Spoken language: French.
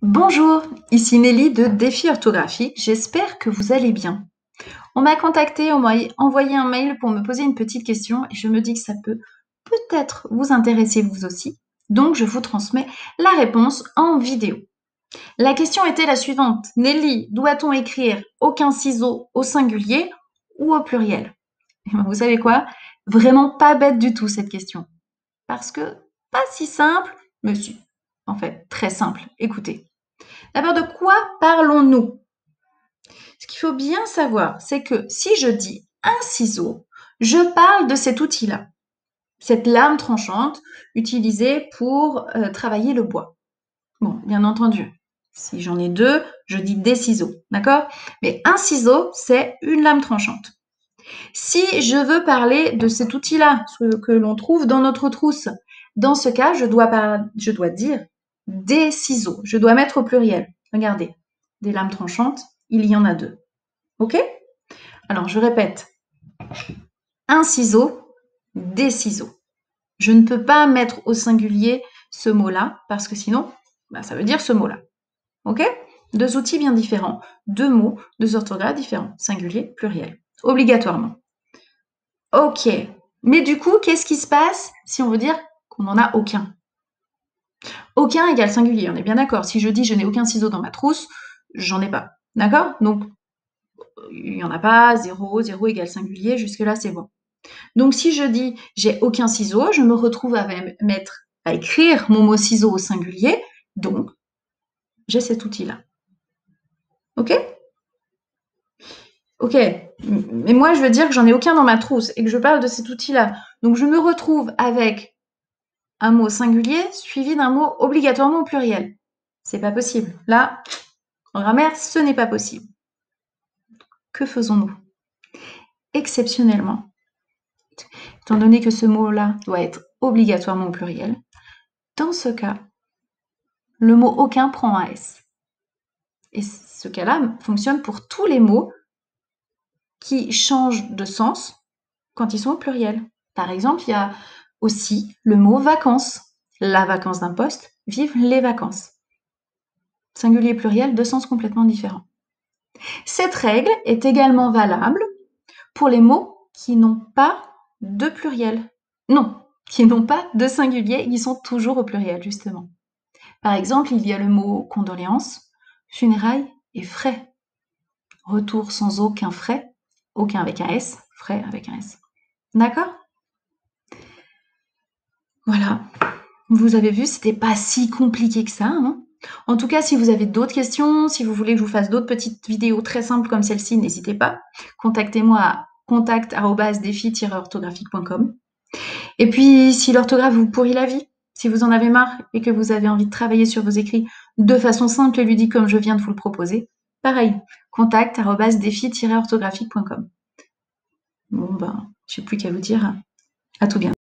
Bonjour, ici Nelly de Défi Orthographique, j'espère que vous allez bien. On m'a contacté, on m'a envoyé un mail pour me poser une petite question et je me dis que ça peut peut-être vous intéresser vous aussi. Donc je vous transmets la réponse en vidéo. La question était la suivante. Nelly, doit-on écrire aucun ciseau au singulier ou au pluriel? Et ben, vous savez quoi? Vraiment pas bête du tout cette question. Parce que pas si simple, mais si, en fait, très simple. Écoutez. D'abord, de quoi parlons-nous? Ce qu'il faut bien savoir, c'est que si je dis un ciseau, je parle de cet outil-là, cette lame tranchante utilisée pour travailler le bois. Bon, bien entendu, si j'en ai deux, je dis des ciseaux, d'accord? Mais un ciseau, c'est une lame tranchante. Si je veux parler de cet outil-là, ce que l'on trouve dans notre trousse, dans ce cas, je dois dire des ciseaux. Je dois mettre au pluriel. Regardez, des lames tranchantes, il y en a deux. OK? Alors, je répète. Un ciseau, des ciseaux. Je ne peux pas mettre au singulier ce mot-là, parce que sinon, ça veut dire ce mot-là. OK? Deux outils bien différents. Deux mots, deux orthographes différents. Singulier, pluriel. Obligatoirement. OK. Mais du coup, qu'est-ce qui se passe si on veut dire qu'on n'en a aucun? Aucun égale singulier, on est bien d'accord. Si je dis je n'ai aucun ciseau dans ma trousse, j'en ai pas. D'accord? Donc, il n'y en a pas, 0, 0 égale singulier, jusque-là c'est bon. Donc si je dis j'ai aucun ciseau, je me retrouve à écrire mon mot ciseau au singulier, donc j'ai cet outil-là. OK? OK. Mais moi je veux dire que j'en ai aucun dans ma trousse et que je parle de cet outil-là. Donc je me retrouve avec un mot singulier suivi d'un mot obligatoirement au pluriel. C'est pas possible. Là, en grammaire, ce n'est pas possible. Que faisons-nous? Exceptionnellement, étant donné que ce mot-là doit être obligatoirement au pluriel, dans ce cas, le mot aucun prend un S. Et ce cas-là fonctionne pour tous les mots qui changent de sens quand ils sont au pluriel. Par exemple, il y a aussi le mot vacances. La vacance d'un poste, vive les vacances. Singulier pluriel, deux sens complètement différents. Cette règle est également valable pour les mots qui n'ont pas de pluriel. Non, qui n'ont pas de singulier, ils sont toujours au pluriel, justement. Par exemple, il y a le mot condoléances, funérailles et frais. Retour sans aucun frais, aucun avec un S, frais avec un S. D'accord? Voilà. Vous avez vu, c'était pas si compliqué que ça, hein? En tout cas, si vous avez d'autres questions, si vous voulez que je vous fasse d'autres petites vidéos très simples comme celle-ci, n'hésitez pas. Contactez-moi à contact@defi-orthographique.com. Et puis, si l'orthographe vous pourrit la vie, si vous en avez marre et que vous avez envie de travailler sur vos écrits de façon simple et ludique comme je viens de vous le proposer, pareil, contact@defi-orthographique.com. Bon, je n'ai plus qu'à vous dire à tout bientôt.